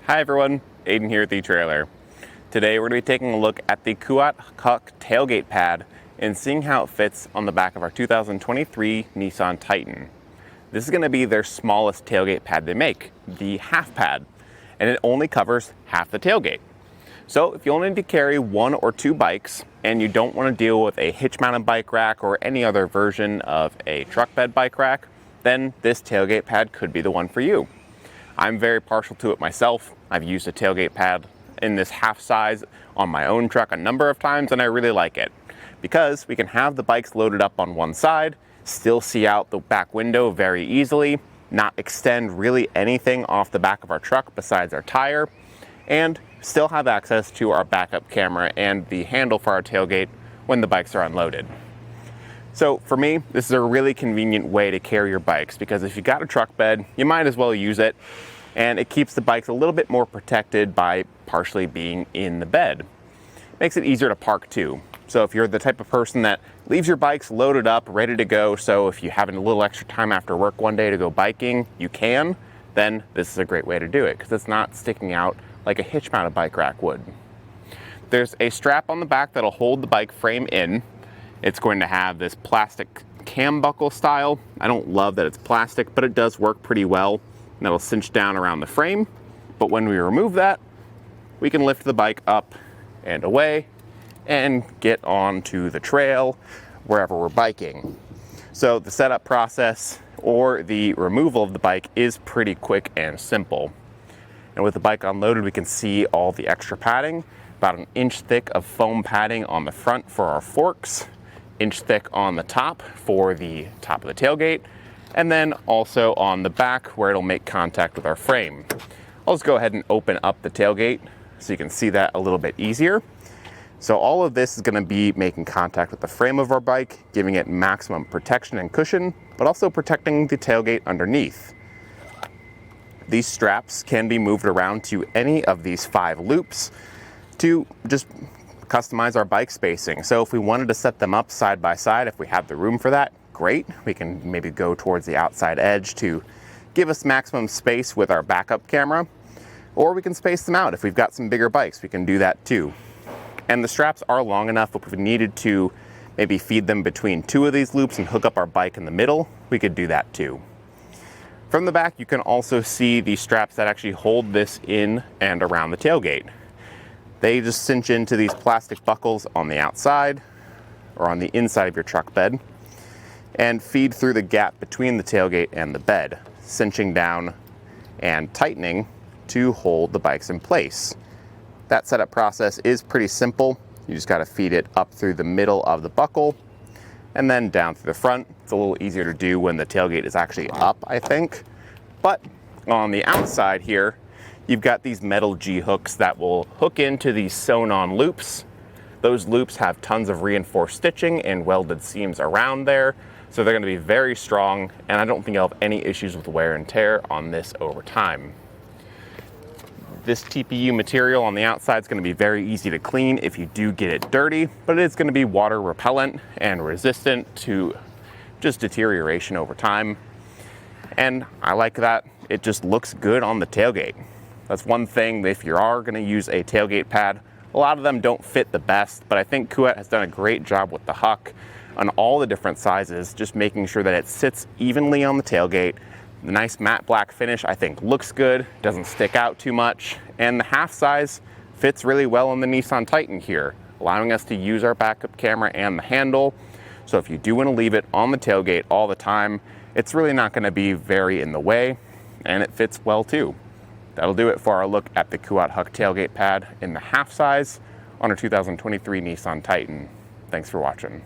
Hi everyone, Aidan here at the etrailer. Today we're going to be taking a look at the Kuat Huk Tailgate Pad and seeing how it fits on the back of our 2023 Nissan Titan. This is going to be their smallest tailgate pad they make, the half pad, and it only covers half the tailgate. So if you only need to carry one or two bikes and you don't want to deal with a hitch-mounted bike rack or any other version of a truck bed bike rack, then this tailgate pad could be the one for you. I'm very partial to it myself. I've used a tailgate pad in this half size on my own truck a number of times, and I really like it because we can have the bikes loaded up on one side, still see out the back window very easily, not extend really anything off the back of our truck besides our tire, and still have access to our backup camera and the handle for our tailgate when the bikes are unloaded. So for me, this is a really convenient way to carry your bikes because if you got a truck bed, you might as well use it, and it keeps the bikes a little bit more protected by partially being in the bed. Makes it easier to park too. So if you're the type of person that leaves your bikes loaded up, ready to go, so if you have a little extra time after work one day to go biking, you can, then this is a great way to do it because it's not sticking out like a hitch-mounted bike rack would. There's a strap on the back that'll hold the bike frame in. It's going to have this plastic cam buckle style. I don't love that it's plastic, but it does work pretty well. And that'll cinch down around the frame. But when we remove that, we can lift the bike up and away and get onto the trail wherever we're biking. So the setup process or the removal of the bike is pretty quick and simple. And with the bike unloaded, we can see all the extra padding, about an inch thick of foam padding on the front for our forks, inch thick on the top for the top of the tailgate, and then also on the back where it'll make contact with our frame. I'll just go ahead and open up the tailgate so you can see that a little bit easier. So all of this is going to be making contact with the frame of our bike, giving it maximum protection and cushion, but also protecting the tailgate underneath. These straps can be moved around to any of these 5 loops to just customize our bike spacing. So if we wanted to set them up side by side, if we have the room for that, great. We can maybe go towards the outside edge to give us maximum space with our backup camera, or we can space them out. If we've got some bigger bikes, we can do that too. And the straps are long enough if we needed to maybe feed them between 2 of these loops and hook up our bike in the middle, we could do that too. From the back, you can also see the straps that actually hold this in and around the tailgate. They just cinch into these plastic buckles on the outside or on the inside of your truck bed and feed through the gap between the tailgate and the bed, cinching down and tightening to hold the bikes in place. That setup process is pretty simple. You just got to feed it up through the middle of the buckle and then down through the front. It's a little easier to do when the tailgate is actually up, I think. But on the outside here, you've got these metal G-hooks that will hook into these sewn-on loops. Those loops have tons of reinforced stitching and welded seams around there, so they're going to be very strong, and I don't think I'll have any issues with wear and tear on this over time. This TPU material on the outside is going to be very easy to clean if you do get it dirty, but it's going to be water repellent and resistant to just deterioration over time. And I like that it just looks good on the tailgate. That's one thing, if you are going to use a tailgate pad, a lot of them don't fit the best, but I think Kuat has done a great job with the Huk on all the different sizes, just making sure that it sits evenly on the tailgate. The nice matte black finish I think looks good, doesn't stick out too much, and the half size fits really well on the Nissan Titan here, allowing us to use our backup camera and the handle. So if you do want to leave it on the tailgate all the time, it's really not going to be very in the way, and it fits well too. That'll do it for our look at the Kuat Huk Tailgate Pad in the half size on our 2023 Nissan Titan. Thanks for watching.